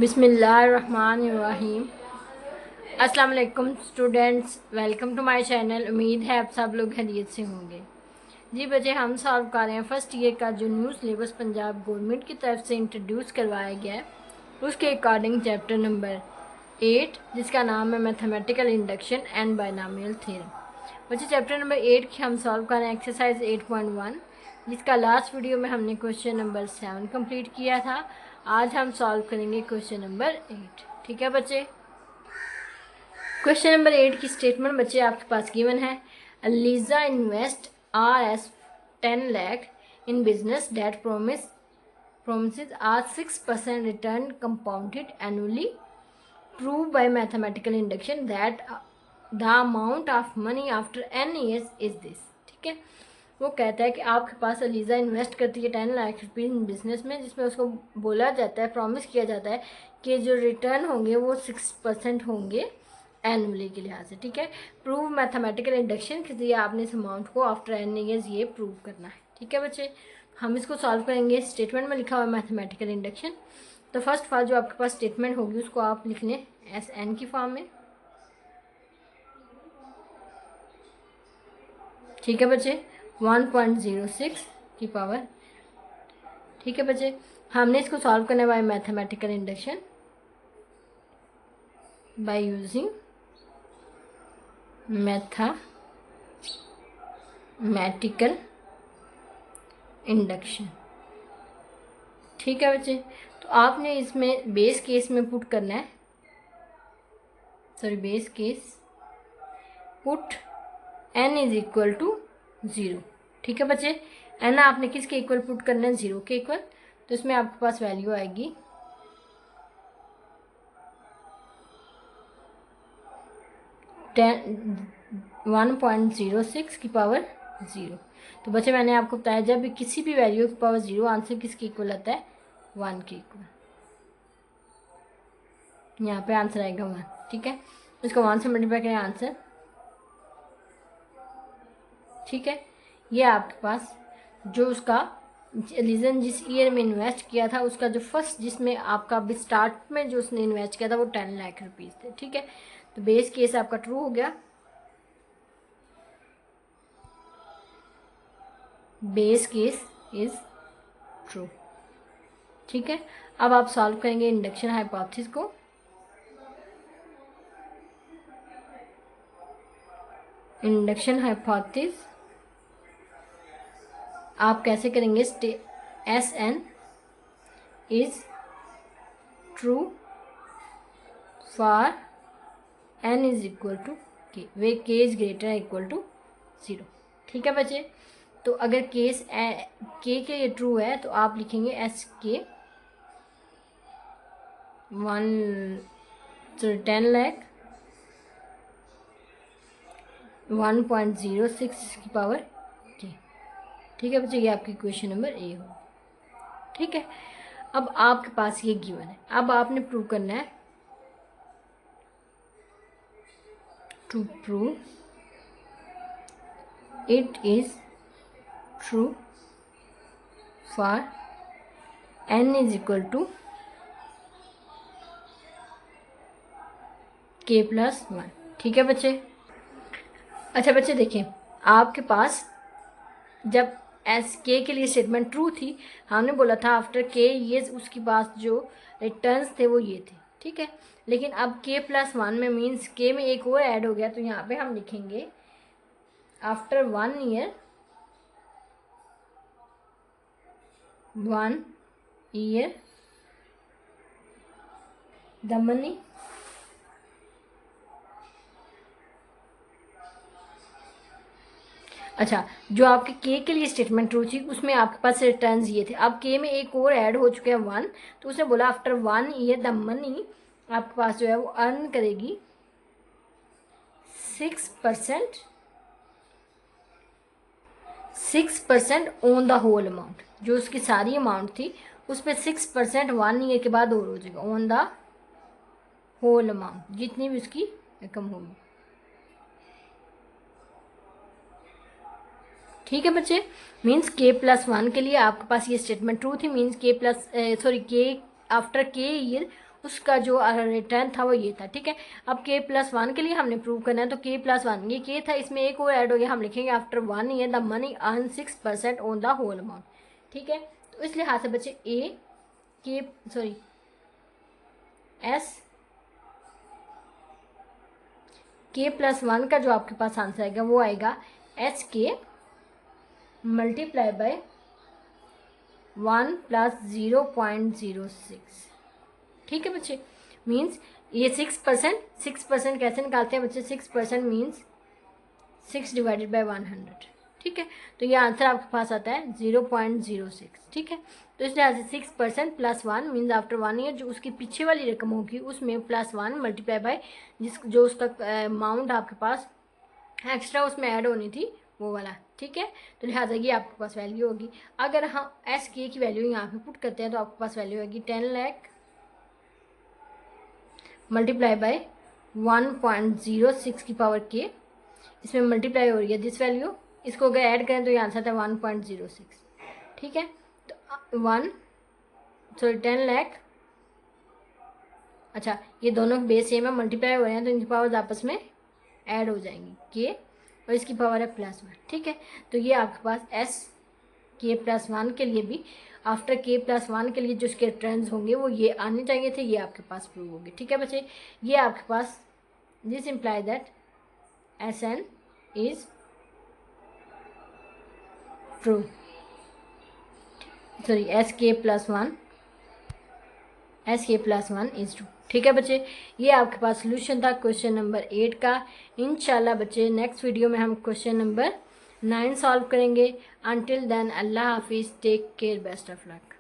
बिस्मिल्लाहिर्रहमानिर्रहीम। अस्सलाम वालेकुम students, welcome to my channel. उम्मीद है आप सब लोग खैरियत से होंगे। जी बच्चे, हम सॉल्व कर रहे हैं फर्स्ट ईयर का जो न्यू सिलेबस पंजाब गवर्नमेंट की तरफ से इंट्रोड्यूस करवाया गया है, उसके अकॉर्डिंग चैप्टर नंबर 8 जिसका नाम है mathematical induction and binomial theorem. बच्चे, चैप्टर नंबर 8 की हम सॉल्व कर रहे हैं एक्सरसाइज 8.1, जिसका लास्ट वीडियो में हमने क्वेश्चन नंबर 7 कंप्लीट किया था। आज हम सॉल्व करेंगे क्वेश्चन नंबर 8। ठीक है बच्चे। क्वेश्चन नंबर 8 की स्टेटमेंट बच्चे आपके पास गिवन है। Lisa invest Rs 10 lakh in business that promises a 6% return compounded annually. Prove by mathematical induction that the amount of money after n years is this। ठीक है, वो कहता है कि आपके पास अलीज़ा इन्वेस्ट करती है 10 लाख रुपीज़ बिजनेस में, जिसमें उसको बोला जाता है, प्रॉमिस किया जाता है कि जो रिटर्न होंगे वो 6% होंगे एनुअली के लिहाज से। ठीक है, प्रूव मैथमेटिकल इंडक्शन के लिए आपने इस अमाउंट को आफ्टर एन ईयर्स ये प्रूव करना है। ठीक है बच्चे, हम इसको सॉल्व करेंगे। स्टेटमेंट में लिखा हुआ है मैथमेटिकल इंडक्शन। तो फर्स्ट ऑफ ऑल जो आपके पास स्टेटमेंट होगी उसको आप लिख लें एस एन की फॉर्म में। ठीक है बच्चे, 1.06 की पावर। ठीक है बच्चे, हमने इसको सॉल्व करने bye mathematical induction by using mathematical induction. ठीक है बच्चे, तो आपने इसमें बेस केस में पुट करना है, base case put n is equal to 0। ठीक है बच्चे, n आपने किसके इक्वल पुट करना है? 0 के इक्वल। तो इसमें आपके पास वैल्यू आएगी 1.06 की पावर 0। तो बच्चे मैंने आपको बताया जब भी किसी भी वैल्यू की पावर 0 आंसर किसके इक्वल आता है? 1 के इक्वल। यहाँ पे आंसर आएगा 1। ठीक है, इसको 1 से मल्टीप्लाई करें आंसर। ठीक है, ये आपके पास जो उसका रीज़न जिस ईयर में इन्वेस्ट किया था उसका जो फर्स्ट जिसमें आपका अभी स्टार्ट में जो उसने इन्वेस्ट किया था वो 10 लाख रुपीज़ थे। ठीक है, तो बेस केस आपका ट्रू हो गया। Base case is true. ठीक है, अब आप सॉल्व करेंगे इंडक्शन हाइपोथेसिस को। इंडक्शन हाइपोथेसिस आप कैसे करेंगे? S N is true for N is equal to K, वे के इज ग्रेटर इक्वल टू 0। ठीक है बच्चे, तो अगर केस के लिए ट्रू है तो आप लिखेंगे एस के 10 लाख 1.06 की पावर के। ठीक है बच्चे, ये आपकी क्वेश्चन नंबर ए हो। ठीक है, अब आपके पास ये गिवन है, अब आपने प्रूव करना है to prove it is true for n is equal to k plus 1। ठीक है बच्चे। अच्छा बच्चे देखिए, आपके पास जब एस के लिए स्टेटमेंट ट्रू थी, हमने बोला था आफ्टर के ये उसके पास जो रिटर्न्स थे वो ये थे। ठीक है, लेकिन अब के प्लस 1 में मीन्स के में एक और ऐड हो गया, तो यहाँ पे हम लिखेंगे आफ्टर 1 ईयर द मनी अच्छा, जो आपके के लिए स्टेटमेंट ट्रू थी उसमें आपके पास रिटर्न्स ये थे। अब के में एक और ऐड हो चुके हैं 1, तो उसने बोला आफ्टर 1 ईयर द मनी आपके पास जो है वो अर्न करेगी 6% ऑन द होल अमाउंट। जो उसकी सारी अमाउंट थी उस पर 6% 1 ईयर के बाद और हो जाएगा ऑन द होल अमाउंट, जितनी भी उसकी रकम होगी। ठीक है बच्चे, मीन्स के प्लस 1 के लिए आपके पास ये स्टेटमेंट ट्रू थी, मीन्स के प्लस के आफ्टर के ईयर उसका जो रिटर्न था वो ये था। ठीक है, अब k+1 के लिए हमने प्रूव करना है, तो k+1 ये k था, इसमें एक और ऐड हो गया, हम लिखेंगे after 1 year the money earn 6% on the whole amount. ठीक है, तो इस लिहाज से बच्चे k+1 का जो आपके पास आंसर आएगा वो आएगा HK मल्टीप्लाई बाय 1 + 0.06। ठीक है बच्चे, मीन्स ये 6% कैसे निकालते हैं बच्चे, 6% मीन्स 6 डिवाइडेड बाय 100। ठीक है, तो ये आंसर आपके पास आता है 0.06। ठीक है, तो इस लिहाज से 6% +1 मीन्स आफ्टर 1 ईयर जो उसकी पीछे वाली रकम होगी उसमें +1 मल्टीप्लाई बाय जो उसका अमाउंट आपके पास एक्स्ट्रा उसमें ऐड होनी थी वो वाला। ठीक है, तो लिहाजा ये आपके पास वैल्यू होगी। अगर हम SK की वैल्यू यहाँ पे पुट करते हैं तो आपके पास वैल्यू होगी 10 लाख मल्टीप्लाई बाय 1.06 की पावर k, इसमें मल्टीप्लाई हो रही है दिस वैल्यू, इसको अगर ऐड करें तो ये आंसर था 1.06। ठीक है, तो 10 लाख, अच्छा ये दोनों बेस सेम है, मल्टीप्लाई हो रहे हैं तो इनकी पावर्स आपस में ऐड हो जाएंगी k और इसकी पावर है +1। ठीक है, तो ये आपके पास k+1 के लिए भी आफ्टर k+1 के लिए जो इसके रिटर्न्स होंगे वो ये आने चाहिए थे, ये आपके पास प्रूव होंगे। ठीक है बच्चे, ये आपके पास this imply that SN is true, sorry SK+1 is true. ठीक है बच्चे, ये आपके पास सोल्यूशन था क्वेश्चन नंबर 8 का। इंशाल्लाह बच्चे नेक्स्ट वीडियो में हम क्वेश्चन नंबर 9 सॉल्व करेंगे। अंटिल देन अल्लाह हाफिज़, take care, best of luck.